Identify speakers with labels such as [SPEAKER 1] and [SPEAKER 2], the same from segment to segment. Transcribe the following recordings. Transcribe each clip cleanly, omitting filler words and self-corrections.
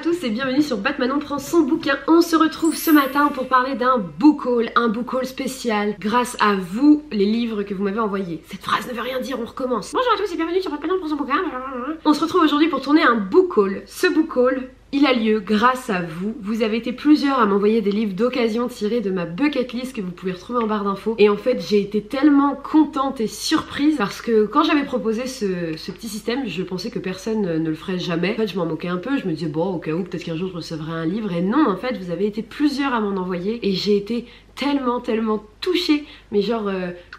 [SPEAKER 1] tous et bienvenue sur Batmanon prend son bouquin. On se retrouve ce matin pour parler d'un book haul, un book haul spécial grâce à vous, les livres que vous m'avez envoyés. Cette phrase ne veut rien dire, on recommence. Bonjour à tous et bienvenue sur Batmanon prend son bouquin. On se retrouve aujourd'hui pour tourner un book haul. Ce book haul, il a lieu grâce à vous. Vous avez été plusieurs à m'envoyer des livres d'occasion tirés de ma bucket list que vous pouvez retrouver en barre d'infos. Et en fait, j'ai été tellement contente et surprise parce que quand j'avais proposé ce petit système, je pensais que personne ne le ferait jamais. En fait, je m'en moquais un peu. Je me disais, bon, au cas où, peut-être qu'un jour je recevrai un livre. Et non, en fait, vous avez été plusieurs à m'en envoyer. Et j'ai été tellement touchée. Mais genre...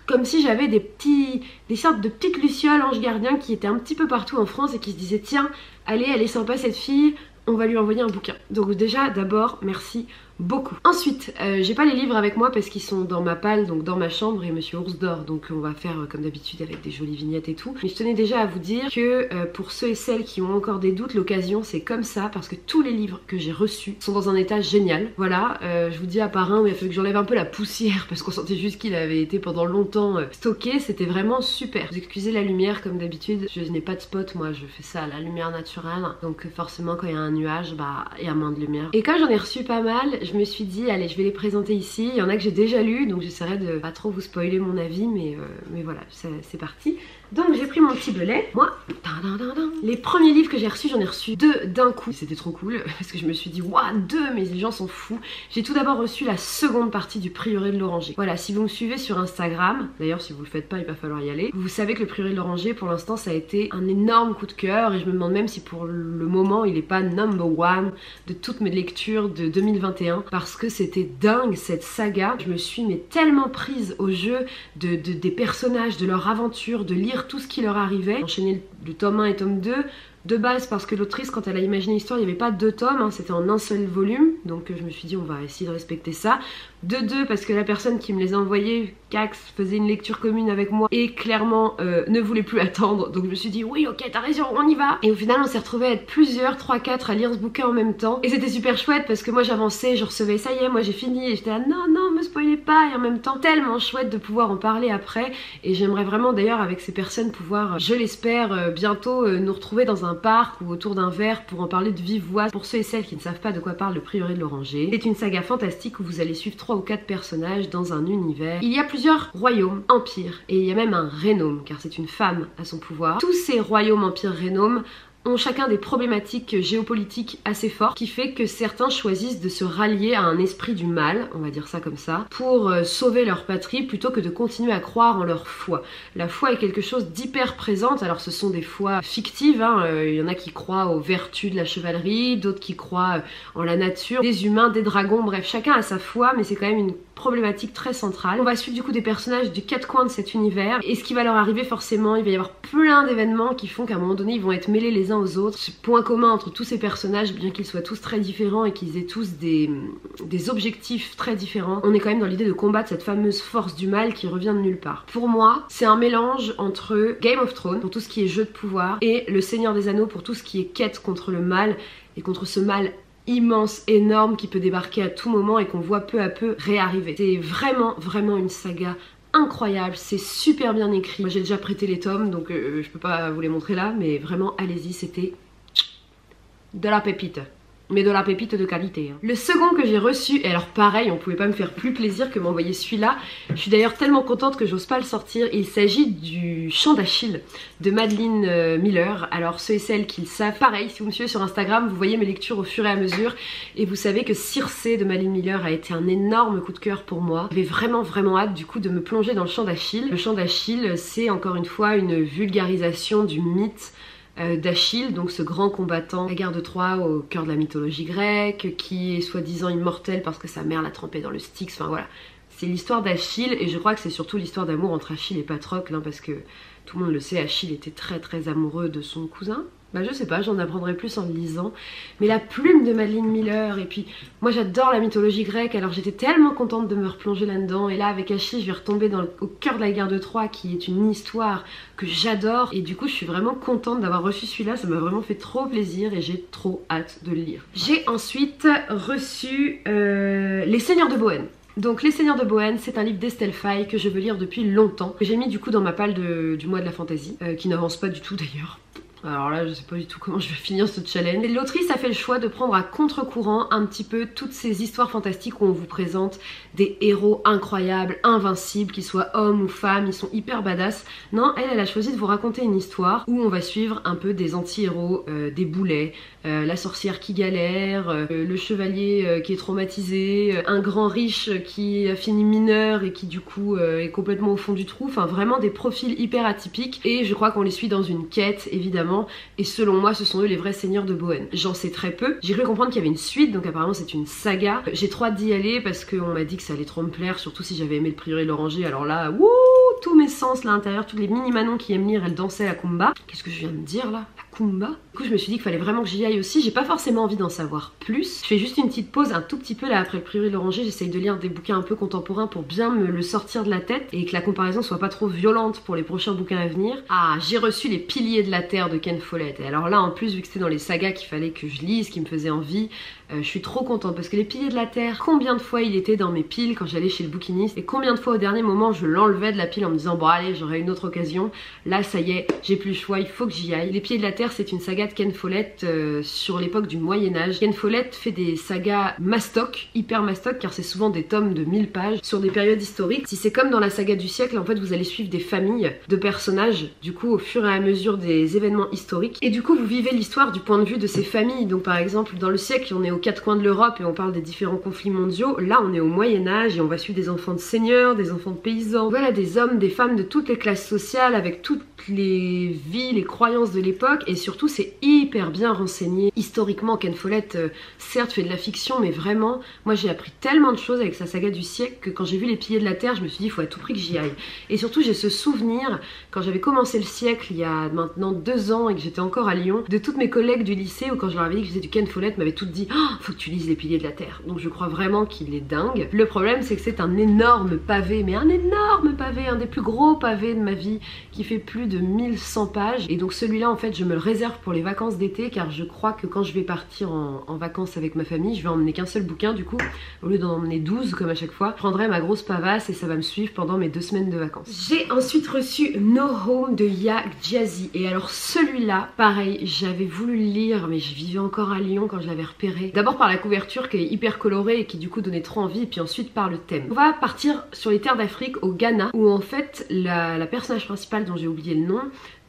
[SPEAKER 1] comme si j'avais des sortes de petites lucioles anges gardiens qui étaient un petit peu partout en France et qui se disaient, tiens, allez, elle est sympa cette fille, on va lui envoyer un bouquin. Donc déjà, d'abord, merci beaucoup. Ensuite, j'ai pas les livres avec moi parce qu'ils sont dans ma palle, donc dans ma chambre, et Monsieur Ours dort, donc on va faire comme d'habitude avec des jolies vignettes et tout. Mais je tenais déjà à vous dire que pour ceux et celles qui ont encore des doutes, l'occasion c'est comme ça parce que tous les livres que j'ai reçus sont dans un état génial. Voilà, je vous dis à part un où il a fallu que j'enlève un peu la poussière parce qu'on sentait juste qu'il avait été pendant longtemps stocké, c'était vraiment super. Vous excusez la lumière comme d'habitude, je n'ai pas de spot, moi je fais ça à la lumière naturelle, donc forcément quand il y a un nuage, bah il y a moins de lumière. Et quand j'en ai reçu pas mal, je me suis dit allez, je vais les présenter ici. Il y en a que j'ai déjà lu, donc j'essaierai de pas trop vous spoiler mon avis, mais voilà, c'est parti. Donc j'ai pris mon petit belet. Moi, les premiers livres que j'ai reçus, j'en ai reçu deux d'un coup. C'était trop cool parce que je me suis dit waouh, deux, mais les gens sont fous. J'ai tout d'abord reçu la seconde partie du Prieuré de l'Oranger. Voilà, si vous me suivez sur Instagram, d'ailleurs si vous le faites pas, il va falloir y aller. Vous savez que le Prieuré de l'Oranger, pour l'instant, ça a été un énorme coup de cœur et je me demande même si pour le moment, il est pas number one de toutes mes lectures de 2021 parce que c'était dingue cette saga. Je me suis mais tellement prise au jeu des personnages, de leur aventure, de lire tout ce qui leur arrivait. J'ai enchaîné le tome 1 et tome 2 de base parce que l'autrice, quand elle a imaginé l'histoire, il n'y avait pas deux tomes, hein, c'était en un seul volume, donc je me suis dit on va essayer de respecter ça. De deux parce que la personne qui me les a envoyés, Cax, faisait une lecture commune avec moi et clairement ne voulait plus attendre, donc je me suis dit oui ok t'as raison, on y va. Et au final on s'est retrouvés à être plusieurs, 3-4 à lire ce bouquin en même temps et c'était super chouette parce que moi j'avançais, je recevais ça y est moi j'ai fini et j'étais là non me spoilez pas, et en même temps tellement chouette de pouvoir en parler après. Et j'aimerais vraiment d'ailleurs avec ces personnes pouvoir, je l'espère, bientôt nous retrouver dans un parc ou autour d'un verre pour en parler de vive voix. Pour ceux et celles qui ne savent pas de quoi parle le Prieuré de l'Oranger, c'est une saga fantastique où vous allez suivre 3 ou 4 personnages dans un univers. Il y a plusieurs royaumes, empires, et il y a même un Rénome car c'est une femme à son pouvoir. Tous ces royaumes, empires, Rénome ont chacun des problématiques géopolitiques assez fortes qui fait que certains choisissent de se rallier à un esprit du mal, on va dire ça comme ça, pour sauver leur patrie plutôt que de continuer à croire en leur foi. La foi est quelque chose d'hyper présente, alors ce sont des foi fictives, hein. Il y en a qui croient aux vertus de la chevalerie, d'autres qui croient en la nature, des humains, des dragons, bref, chacun a sa foi, mais c'est quand même une problématique très centrale. On va suivre du coup des personnages du quatre coins de cet univers et ce qui va leur arriver forcément, il va y avoir plein d'événements qui font qu'à un moment donné ils vont être mêlés les uns aux autres. Ce point commun entre tous ces personnages, bien qu'ils soient tous très différents et qu'ils aient tous des objectifs très différents, on est quand même dans l'idée de combattre cette fameuse force du mal qui revient de nulle part. Pour moi, c'est un mélange entre Game of Thrones pour tout ce qui est jeu de pouvoir et Le Seigneur des Anneaux pour tout ce qui est quête contre le mal et contre ce mal immense, énorme qui peut débarquer à tout moment et qu'on voit peu à peu réarriver. C'est vraiment une saga incroyable, c'est super bien écrit. Moi j'ai déjà prêté les tomes donc je peux pas vous les montrer là, mais vraiment allez-y, c'était de la pépite. Mais de la pépite de qualité. Hein. Le second que j'ai reçu, et alors pareil, on pouvait pas me faire plus plaisir que m'envoyer celui-là. Je suis d'ailleurs tellement contente que j'ose pas le sortir. Il s'agit du Chant d'Achille de Madeline Miller. Alors ceux et celles qui le savent, pareil, si vous me suivez sur Instagram, vous voyez mes lectures au fur et à mesure. Et vous savez que Circé de Madeline Miller a été un énorme coup de cœur pour moi. J'avais vraiment hâte du coup de me plonger dans le Chant d'Achille. Le Chant d'Achille, c'est encore une fois une vulgarisation du mythe d'Achille, donc ce grand combattant, la guerre de Troie au cœur de la mythologie grecque, qui est soi-disant immortel parce que sa mère l'a trempé dans le Styx, enfin voilà. C'est l'histoire d'Achille et je crois que c'est surtout l'histoire d'amour entre Achille et Patrocle, hein, parce que tout le monde le sait, Achille était très amoureux de son cousin. Bah je sais pas, j'en apprendrai plus en le lisant. Mais la plume de Madeline Miller, et puis moi j'adore la mythologie grecque, alors j'étais tellement contente de me replonger là-dedans. Et là avec Achille je vais retomber au cœur de la guerre de Troie qui est une histoire que j'adore. Et du coup je suis vraiment contente d'avoir reçu celui-là, ça m'a vraiment fait trop plaisir et j'ai trop hâte de le lire. J'ai ensuite reçu Les Seigneurs de Bohême. Donc Les Seigneurs de Bohême, c'est un livre d'Estelle Faye que je veux lire depuis longtemps, que j'ai mis du coup dans ma palle du mois de la fantasy, qui n'avance pas du tout d'ailleurs. Alors là, je sais pas du tout comment je vais finir ce challenge. L'autrice a fait le choix de prendre à contre-courant un petit peu toutes ces histoires fantastiques où on vous présente des héros incroyables, invincibles, qu'ils soient hommes ou femmes, ils sont hyper badass. Non, elle a choisi de vous raconter une histoire où on va suivre un peu des anti-héros, des boulets, la sorcière qui galère, le chevalier qui est traumatisé, un grand riche qui a fini mineur et qui du coup est complètement au fond du trou. Enfin vraiment des profils hyper atypiques et je crois qu'on les suit dans une quête évidemment et selon moi ce sont eux les vrais seigneurs de Bohème. J'en sais très peu. J'ai cru comprendre qu'il y avait une suite donc apparemment c'est une saga. J'ai trop hâte d'y aller parce qu'on m'a dit que ça allait trop me plaire, surtout si j'avais aimé le Prieuré de l'Oranger. Alors là, wouh, tous mes sens là à l'intérieur, toutes les mini-manons qui aiment lire, elles dansaient la Kumba. Qu'est-ce que je viens de dire là? La Kumba? Du coup je me suis dit qu'il fallait vraiment que j'y aille aussi. J'ai pas forcément envie d'en savoir plus. Je fais juste une petite pause un tout petit peu là après le Prieuré de l'Oranger. J'essaye de lire des bouquins un peu contemporains pour bien me le sortir de la tête et que la comparaison soit pas trop violente pour les prochains bouquins à venir. Ah, j'ai reçu Les Piliers de la Terre de Ken Follett. Et alors là en plus vu que c'était dans les sagas qu'il fallait que je lise, qui me faisait envie, je suis trop contente parce que Les Piliers de la Terre, combien de fois il était dans mes piles quand j'allais chez le bouquiniste et combien de fois au dernier moment je l'enlevais de la pile en me disant bon allez j'aurai une autre occasion. Là ça y est, j'ai plus le choix, il faut que j'y aille. Les Piliers de la Terre c'est une saga de Ken Follett sur l'époque du Moyen-Âge. Ken Follett fait des sagas mastoc, hyper mastoc car c'est souvent des tomes de 1000 pages sur des périodes historiques. Si c'est comme dans la saga du siècle, en fait vous allez suivre des familles de personnages du coup au fur et à mesure des événements historiques et du coup vous vivez l'histoire du point de vue de ces familles. Donc par exemple dans le siècle on est aux quatre coins de l'Europe et on parle des différents conflits mondiaux. Là on est au Moyen-Âge et on va suivre des enfants de seigneurs, des enfants de paysans, voilà des hommes, des femmes de toutes les classes sociales avec toutes les vies, les croyances de l'époque et surtout c'est hyper bien renseigné. Historiquement Ken Follett certes fait de la fiction mais vraiment moi j'ai appris tellement de choses avec sa saga du siècle que quand j'ai vu Les Piliers de la Terre je me suis dit il faut à tout prix que j'y aille. Et surtout j'ai ce souvenir quand j'avais commencé le siècle il y a maintenant 2 ans et que j'étais encore à Lyon de toutes mes collègues du lycée où quand je leur avais dit que je faisais du Ken Follett m'avaient toutes dit oh, faut que tu lises Les Piliers de la Terre. Donc je crois vraiment qu'il est dingue. Le problème c'est que c'est un énorme pavé, mais un énorme pavé, un des plus gros pavés de ma vie qui fait plus de 1100 pages et donc celui-là en fait je me le réserve pour les vacances d'été car je crois que quand je vais partir en vacances avec ma famille je vais emmener qu'un seul bouquin du coup au lieu d'en emmener 12 comme à chaque fois. Je prendrai ma grosse pavasse et ça va me suivre pendant mes 2 semaines de vacances. J'ai ensuite reçu No Home de Yaa Gyasi et alors celui-là pareil j'avais voulu le lire mais je vivais encore à Lyon quand je l'avais repéré. D'abord par la couverture qui est hyper colorée et qui du coup donnait trop envie et puis ensuite par le thème. On va partir sur les terres d'Afrique au Ghana où en fait la personnage principale dont j'ai oublié le nom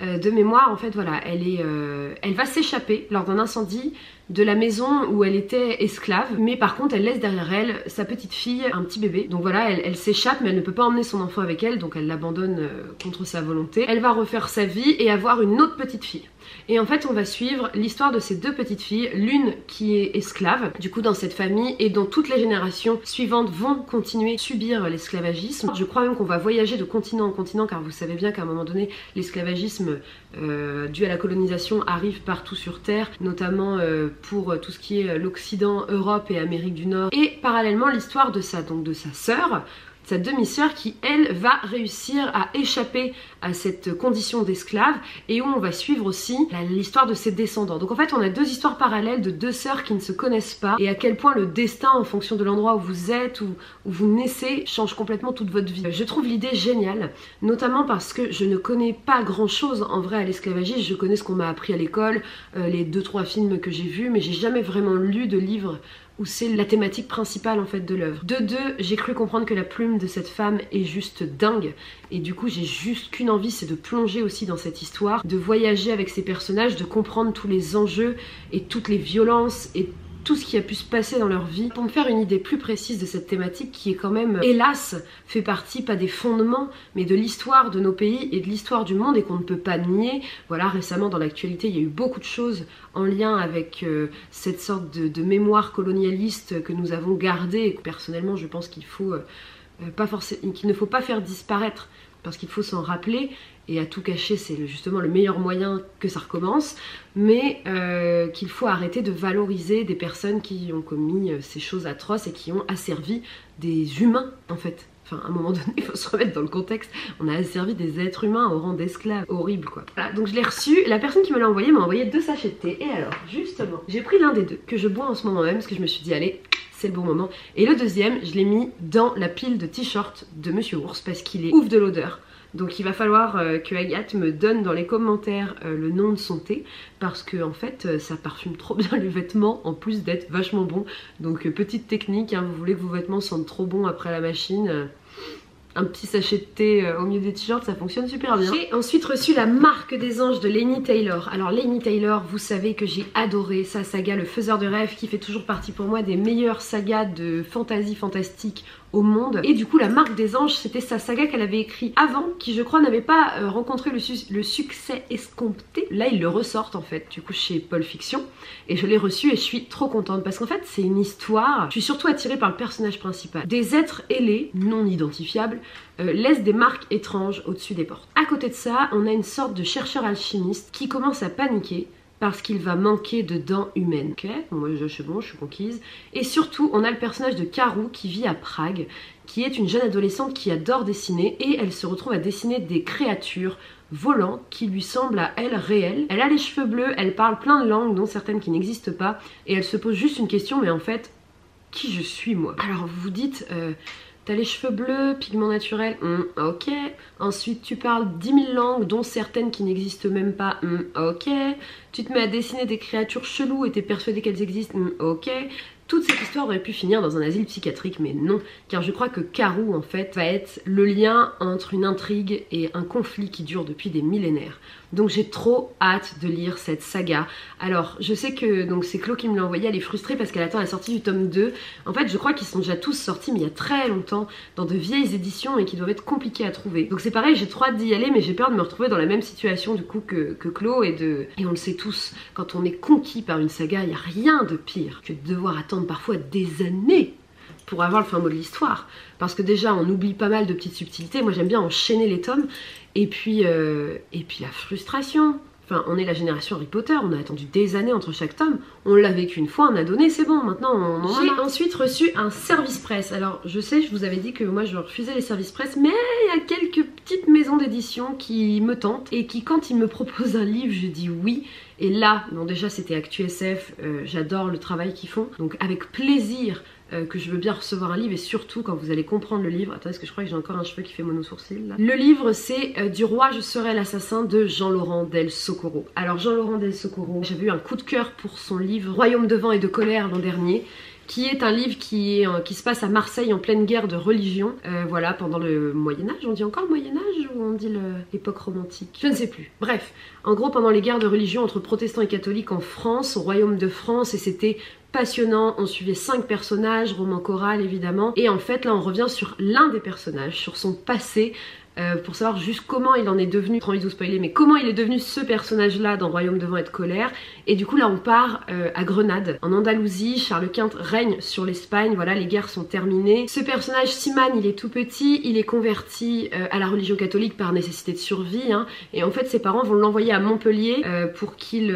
[SPEAKER 1] de mémoire en fait voilà elle va s'échapper lors d'un incendie de la maison où elle était esclave mais par contre elle laisse derrière elle sa petite fille, un petit bébé. Donc voilà elle s'échappe mais elle ne peut pas emmener son enfant avec elle donc elle l'abandonne contre sa volonté. Elle va refaire sa vie et avoir une autre petite fille. Et en fait on va suivre l'histoire de ces 2 petites filles, l'une qui est esclave du coup dans cette famille et dont toutes les générations suivantes vont continuer à subir l'esclavagisme. Je crois même qu'on va voyager de continent en continent car vous savez bien qu'à un moment donné l'esclavagisme dû à la colonisation arrive partout sur terre, notamment pour tout ce qui est l'Occident, Europe et Amérique du Nord. Et parallèlement l'histoire de sa sœur, sa demi-sœur qui elle va réussir à échapper à cette condition d'esclave et où on va suivre aussi l'histoire de ses descendants. Donc en fait on a 2 histoires parallèles de 2 sœurs qui ne se connaissent pas et à quel point le destin en fonction de l'endroit où vous êtes ou où vous naissez change complètement toute votre vie. Je trouve l'idée géniale, notamment parce que je ne connais pas grand chose en vrai à l'esclavagisme. Je connais ce qu'on m'a appris à l'école, les 2-3 films que j'ai vus mais j'ai jamais vraiment lu de livre où c'est la thématique principale en fait de l'œuvre. De 2, j'ai cru comprendre que la plume de cette femme est juste dingue et du coup j'ai juste qu'une envie, c'est de plonger aussi dans cette histoire, de voyager avec ces personnages, de comprendre tous les enjeux et toutes les violences et tout ce qui a pu se passer dans leur vie pour me faire une idée plus précise de cette thématique qui est quand même, hélas, fait partie pas des fondements mais de l'histoire de nos pays et de l'histoire du monde et qu'on ne peut pas nier. Voilà, récemment dans l'actualité il y a eu beaucoup de choses en lien avec cette sorte de mémoire colonialiste que nous avons gardée et que personnellement je pense qu'il faut qu'il ne faut pas faire disparaître parce qu'il faut s'en rappeler et à tout cacher c'est justement le meilleur moyen que ça recommence, mais qu'il faut arrêter de valoriser des personnes qui ont commis ces choses atroces et qui ont asservi des humains en fait. Enfin, à un moment donné, il faut se remettre dans le contexte. On a asservi des êtres humains au rang d'esclaves. Horrible, quoi. Voilà, donc je l'ai reçu. La personne qui me l'a envoyé m'a envoyé 2 sachets de thé. Et alors, justement, j'ai pris l'un des 2 que je bois en ce moment même parce que je me suis dit, allez, c'est le bon moment. Et le deuxième, je l'ai mis dans la pile de t-shirts de Monsieur Ours parce qu'il est ouf de l'odeur. Donc il va falloir que Agathe me donne dans les commentaires le nom de son thé, parce que en fait ça parfume trop bien les vêtements en plus d'être vachement bon. Donc petite technique, hein, vous voulez que vos vêtements sentent trop bon après la machine, un petit sachet de thé au milieu des t-shirts, ça fonctionne super bien. J'ai ensuite reçu la marque des anges de Laini Taylor. Alors Laini Taylor, vous savez que j'ai adoré sa saga Le Faiseur de Rêves, qui fait toujours partie pour moi des meilleures sagas de fantasy fantastique au monde. Et du coup la marque des anges, c'était sa saga qu'elle avait écrit avant, qui je crois n'avait pas rencontré le succès escompté. Là ils le ressortent en fait, du coup chez Paul Fiction, et je l'ai reçu et je suis trop contente parce qu'en fait c'est une histoire, je suis surtout attirée par le personnage principal. Des êtres ailés, non identifiables, laissent des marques étranges au-dessus des portes. À côté de ça, on a une sorte de chercheur alchimiste qui commence à paniquer parce qu'il va manquer de dents humaines. Ok, moi je suis bon, je suis conquise. Et surtout, on a le personnage de Karou qui vit à Prague, qui est une jeune adolescente qui adore dessiner, et elle se retrouve à dessiner des créatures volantes qui lui semblent à elle réelles. Elle a les cheveux bleus, elle parle plein de langues, dont certaines qui n'existent pas, et elle se pose juste une question, mais en fait, qui je suis moi? Alors vous vous dites... T'as les cheveux bleus, pigment naturel, ok. Ensuite tu parles 10 000 langues, dont certaines qui n'existent même pas, ok. Tu te mets à dessiner des créatures cheloues et t'es persuadé qu'elles existent, ok. Toute cette histoire aurait pu finir dans un asile psychiatrique, mais non, car je crois que Karou en fait va être le lien entre une intrigue et un conflit qui dure depuis des millénaires. Donc j'ai trop hâte de lire cette saga. Alors je sais que c'est Chloé qui me l'a envoyé, elle est frustrée parce qu'elle attend la sortie du tome 2. En fait je crois qu'ils sont déjà tous sortis mais il y a très longtemps, dans de vieilles éditions et qui doivent être compliquées à trouver. Donc c'est pareil, j'ai trop hâte d'y aller, mais j'ai peur de me retrouver dans la même situation du coup que Chloé et on le sait tous, quand on est conquis par une saga, il n'y a rien de pire que de devoir attendre parfois des années pour avoir le fin mot de l'histoire, parce que déjà on oublie pas mal de petites subtilités. Moi j'aime bien enchaîner les tomes, et puis la frustration. Enfin, on est la génération Harry Potter, on a attendu des années entre chaque tome, on l'a vécu une fois, on a donné, c'est bon, maintenant on en a. J'ai ensuite reçu un service presse. Alors je sais, je vous avais dit que moi je refusais les services presse, mais il y a quelques petites maisons d'édition qui me tentent, et qui quand ils me proposent un livre, je dis oui. Et là, bon déjà c'était ActuSF, j'adore le travail qu'ils font, donc avec plaisir que je veux bien recevoir un livre, et surtout quand vous allez comprendre le livre. Attendez, parce que je crois que j'ai encore un cheveu qui fait mono-sourcil là. Le livre c'est Du roi je serai l'assassin de Jean-Laurent Del Socorro. Alors Jean-Laurent Del Socorro, j'avais eu un coup de cœur pour son livre Royaume de vent et de colère l'an dernier, qui est un livre qui se passe à Marseille en pleine guerre de religion, voilà, pendant le Moyen-Âge. On dit encore Moyen-Âge ou on dit l'époque romantique? Je ne sais plus. Bref, en gros pendant les guerres de religion entre protestants et catholiques en France, au Royaume de France, et c'était passionnant. On suivait 5 personnages, roman choral évidemment, et en fait là on revient sur l'un des personnages, sur son passé, pour savoir juste comment il en est devenu, trop envie de vous spoiler, mais comment il est devenu ce personnage là dans Royaume de vent et de colère. Et du coup là on part à Grenade, en Andalousie. Charles Quint règne sur l'Espagne, voilà, les guerres sont terminées. Ce personnage Siman, il est tout petit, il est converti à la religion catholique par nécessité de survie, hein, et en fait ses parents vont l'envoyer à Montpellier pour qu'il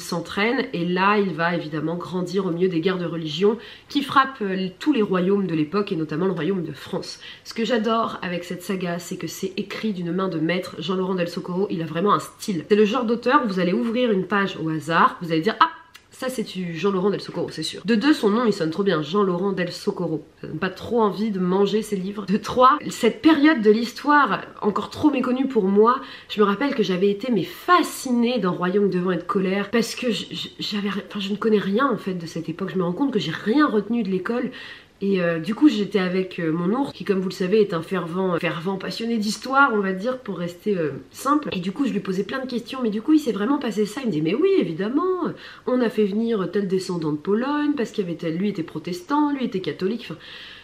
[SPEAKER 1] s'entraîne, et là il va évidemment grandir au milieu des guerres de religion qui frappent tous les royaumes de l'époque, et notamment le royaume de France. Ce que j'adore avec cette saga, c'est que c'est écrit d'une main de maître. Jean-Laurent Del Socorro, il a vraiment un style. C'est le genre d'auteur, vous allez ouvrir une page au hasard, vous allez dire ah, ça c'est du Jean-Laurent Del Socorro, c'est sûr. De 2, son nom il sonne trop bien, Jean-Laurent Del Socorro. Ça donne pas trop envie de manger ses livres. De 3, cette période de l'histoire, encore trop méconnue pour moi, je me rappelle que j'avais été fascinée dans Royaume de vent et de colère, parce que je ne connais rien en fait de cette époque. Je me rends compte que j'ai rien retenu de l'école. Et du coup j'étais avec mon ours, qui comme vous le savez est un fervent passionné d'histoire, on va dire, pour rester simple. Et du coup je lui posais plein de questions, mais du coup il s'est vraiment passé ça. Il me dit mais oui évidemment, on a fait venir tel descendant de Pologne, parce qu'il y avait lui était protestant, lui était catholique. Enfin,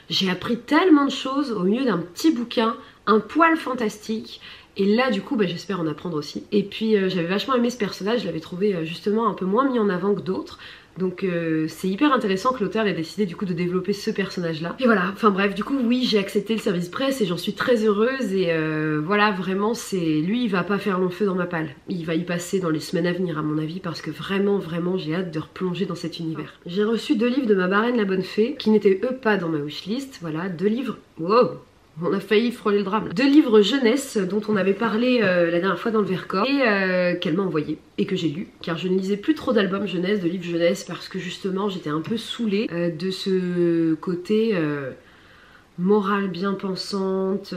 [SPEAKER 1] j'ai appris tellement de choses au milieu d'un petit bouquin, un poil fantastique. Et là du coup j'espère en apprendre aussi. Et puis j'avais vachement aimé ce personnage, je l'avais trouvé justement un peu moins mis en avant que d'autres. Donc c'est hyper intéressant que l'auteur ait décidé du coup de développer ce personnage là. Et voilà, enfin bref, du coup oui, j'ai accepté le service presse et j'en suis très heureuse. Et voilà, vraiment lui il va pas faire long feu dans ma palle. Il va y passer dans les semaines à venir à mon avis, parce que vraiment j'ai hâte de replonger dans cet univers. J'ai reçu 2 livres de ma marraine la bonne fée, qui n'étaient eux pas dans ma wishlist. Voilà, 2 livres, wow, on a failli frôler le drame. 2 livres jeunesse dont on avait parlé la dernière fois dans le Vercors, et qu'elle m'a envoyé et que j'ai lu, car je ne lisais plus trop d'albums jeunesse, de livres jeunesse, parce que justement j'étais un peu saoulée de ce côté morale bien pensante,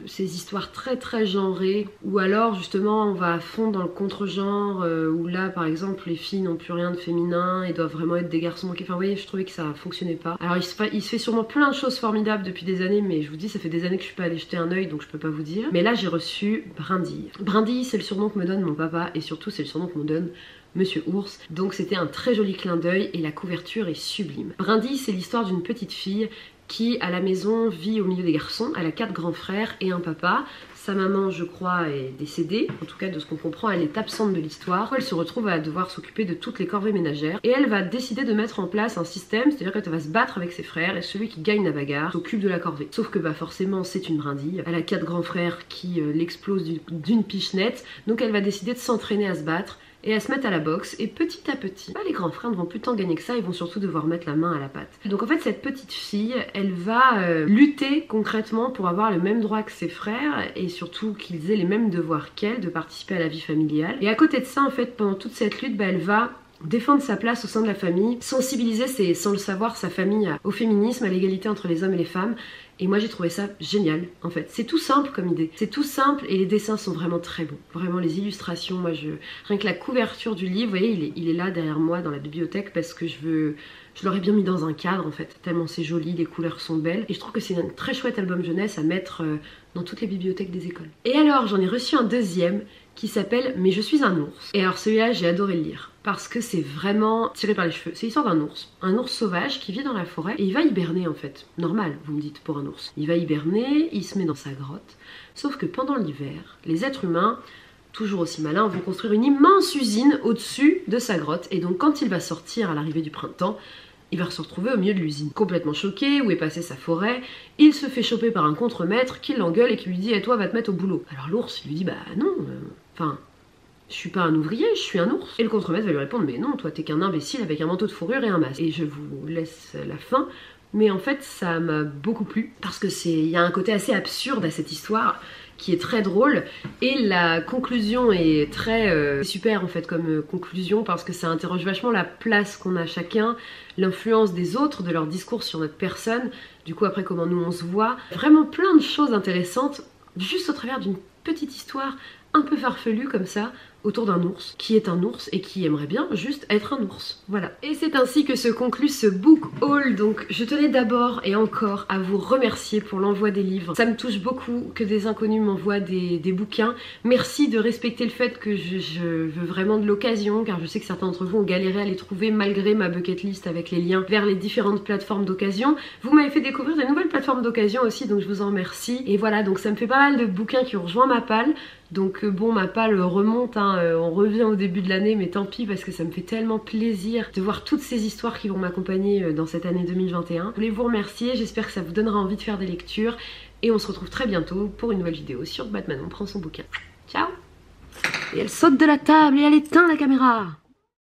[SPEAKER 1] ces histoires très très genrées, ou alors justement on va à fond dans le contre-genre, où là par exemple les filles n'ont plus rien de féminin et doivent vraiment être des garçons manqués. Enfin vous voyez, je trouvais que ça fonctionnait pas. Alors il se fait sûrement plein de choses formidables depuis des années, mais je vous dis ça fait des années que je suis pas allée jeter un œil, donc je peux pas vous dire. Mais là j'ai reçu Brindille. Brindille, c'est le surnom que me donne mon papa, et surtout c'est le surnom que me donne Monsieur Ours, donc c'était un très joli clin d'œil et la couverture est sublime. Brindille, c'est l'histoire d'une petite fille qui à la maison vit au milieu des garçons. Elle a 4 grands frères et un papa. Sa maman, je crois, est décédée. En tout cas, de ce qu'on comprend, elle est absente de l'histoire. Elle se retrouve à devoir s'occuper de toutes les corvées ménagères. Et elle va décider de mettre en place un système, c'est-à-dire qu'elle va se battre avec ses frères et celui qui gagne la bagarre s'occupe de la corvée. Sauf que bah forcément, c'est une brindille. Elle a 4 grands frères qui l'explosent d'une pichenette. Donc elle va décider de s'entraîner à se battre et à se mettre à la boxe, et petit à petit, les grands frères ne vont plus tant gagner que ça, ils vont surtout devoir mettre la main à la pâte. Donc en fait cette petite fille, elle va lutter concrètement pour avoir le même droit que ses frères, et surtout qu'ils aient les mêmes devoirs qu'elle, de participer à la vie familiale. Et à côté de ça, en fait, pendant toute cette lutte, elle va défendre sa place au sein de la famille, sensibiliser sans le savoir sa famille au féminisme, à l'égalité entre les hommes et les femmes. Et moi j'ai trouvé ça génial en fait. C'est tout simple comme idée. C'est tout simple et les dessins sont vraiment très bons. Vraiment les illustrations, moi rien que la couverture du livre, vous voyez, il est là derrière moi dans la bibliothèque parce que je l'aurais bien mis dans un cadre en fait. Tellement c'est joli, les couleurs sont belles. Et je trouve que c'est un très chouette album jeunesse à mettre dans toutes les bibliothèques des écoles. Et alors j'en ai reçu un deuxième qui s'appelle Mais je suis un ours. Et alors celui-là j'ai adoré le lire parce que c'est vraiment tiré par les cheveux. C'est l'histoire d'un ours sauvage qui vit dans la forêt et il va hiberner en fait. Normal, vous me dites, pour un ours. Il va hiberner, il se met dans sa grotte. Sauf que pendant l'hiver, les êtres humains, toujours aussi malins, vont construire une immense usine au-dessus de sa grotte. Et donc quand il va sortir à l'arrivée du printemps, il va se retrouver au milieu de l'usine. Complètement choqué, où est passée sa forêt, il se fait choper par un contremaître qui l'engueule et qui lui dit « toi va te mettre au boulot ». Alors l'ours lui dit « bah non, je suis pas un ouvrier, je suis un ours ». Et le contremaître va lui répondre « mais non, toi t'es qu'un imbécile avec un manteau de fourrure et un masque ». Et je vous laisse la fin, mais en fait ça m'a beaucoup plu, parce que il y a un côté assez absurde à cette histoire, qui est très drôle, et la conclusion est très super en fait comme conclusion, parce que ça interroge vachement la place qu'on a chacun, l'influence des autres, de leur discours sur notre personne, du coup après comment nous on se voit, vraiment plein de choses intéressantes, juste au travers d'une petite histoire un peu farfelue comme ça, autour d'un ours, qui est un ours et qui aimerait bien juste être un ours. Voilà. Et c'est ainsi que se conclut ce book haul. Donc je tenais d'abord et encore à vous remercier pour l'envoi des livres. Ça me touche beaucoup que des inconnus m'envoient des bouquins. Merci de respecter le fait que je veux vraiment de l'occasion, car je sais que certains d'entre vous ont galéré à les trouver malgré ma bucket list avec les liens vers les différentes plateformes d'occasion. Vous m'avez fait découvrir des nouvelles plateformes d'occasion aussi, donc je vous en remercie. Et voilà, donc ça me fait pas mal de bouquins qui ont rejoint ma palle. Donc bon, ma palle remonte, hein, on revient au début de l'année, mais tant pis parce que ça me fait tellement plaisir de voir toutes ces histoires qui vont m'accompagner dans cette année 2021. Je voulais vous remercier, j'espère que ça vous donnera envie de faire des lectures, et on se retrouve très bientôt pour une nouvelle vidéo sur Batman on prend son bouquin. Ciao! Et elle saute de la table et elle éteint la caméra!